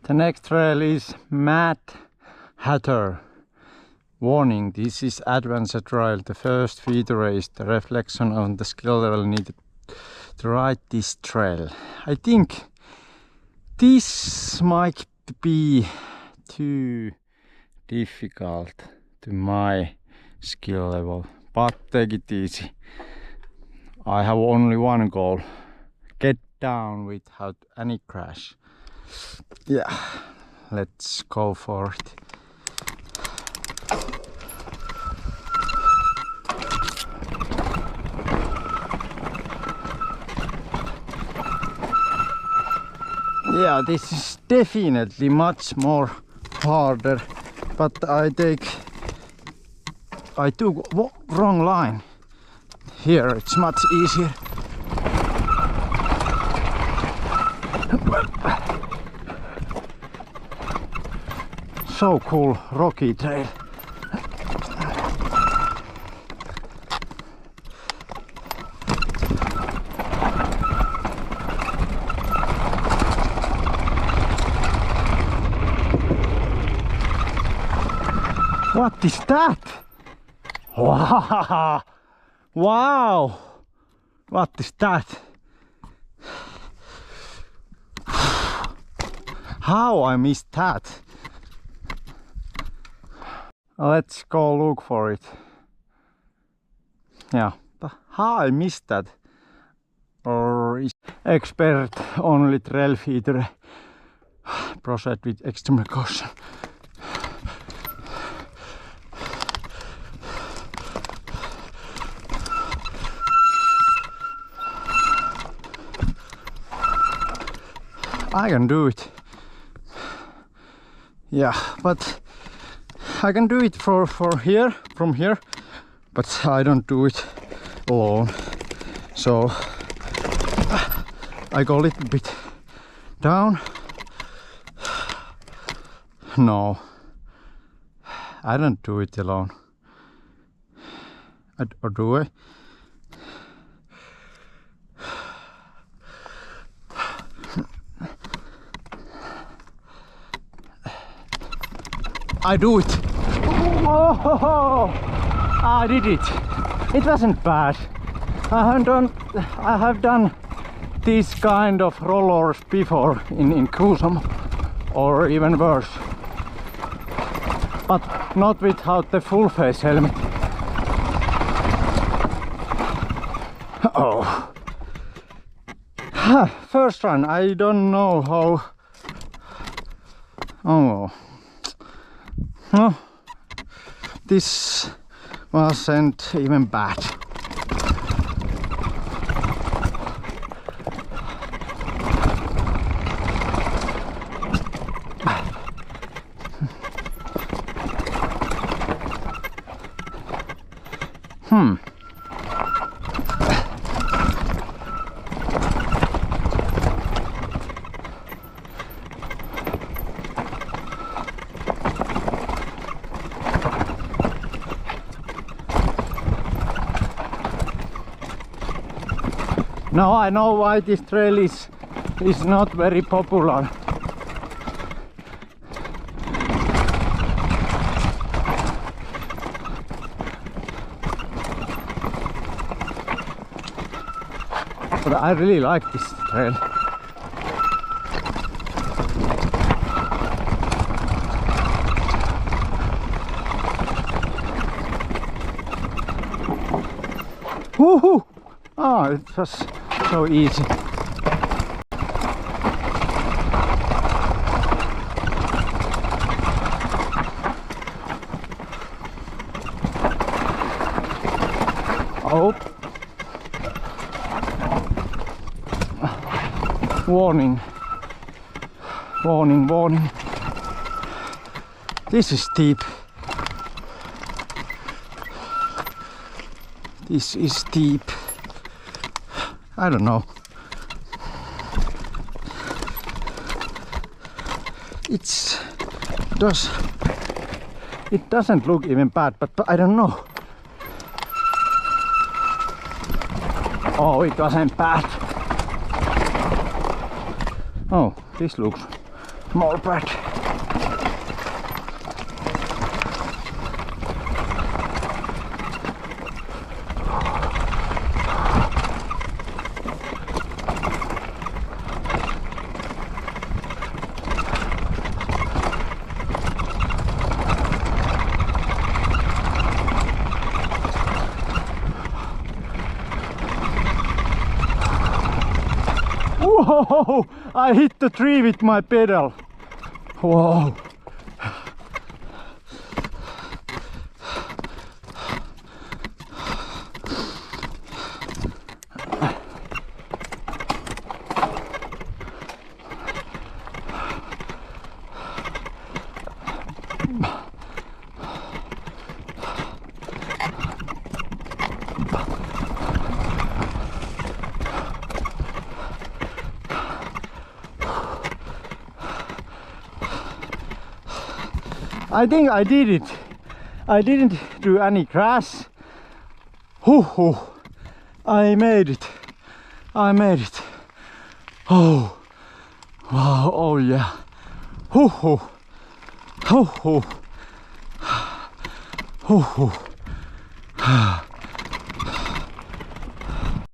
The next trail is Mad Hatter. Warning, this is adventure trail. The first feature is the reflection on the skill level needed to ride this trail. I think this might be too difficult to my skill level, but take it easy. I have only one goal: get down without any crash. Yeah, let's go for it. Yeah, this is definitely much more harder, but I took wrong line. Here it's much easier. So cool rocky trail. What is that? Wow! Wow! What is that? How I missed that? Let's go look for it. Yeah, but how I missed that? Or is expert only trail feeder? Proceed with extreme caution. I can do it. Yeah, but I can do it from here, but I don't do it alone. So I go a little bit down. No, I don't do it alone. Or do I? I do it. Oh, I did it. It wasn't bad. I have done these kind of rollers before in Kusum, or even worse, but not without the full face helmet. Oh, first run. I don't know how. Oh. No, this wasn't even bad. Now I know why this trail is not very popular. But I really like this trail. Woohoo! Oh, it was so easy. Oh. Warning. Warning, warning. This is steep. This is steep. I don't know. It doesn't look even bad, but I don't know. Oh, it wasn't bad. Oh, this looks More bad. Whoa! I hit the tree with my pedal. Whoa! I think I did it. I didn't do any crash. Hoo. I made it. I made it. Oh. Wow. Oh yeah. Hoo. Hoo. Hoo.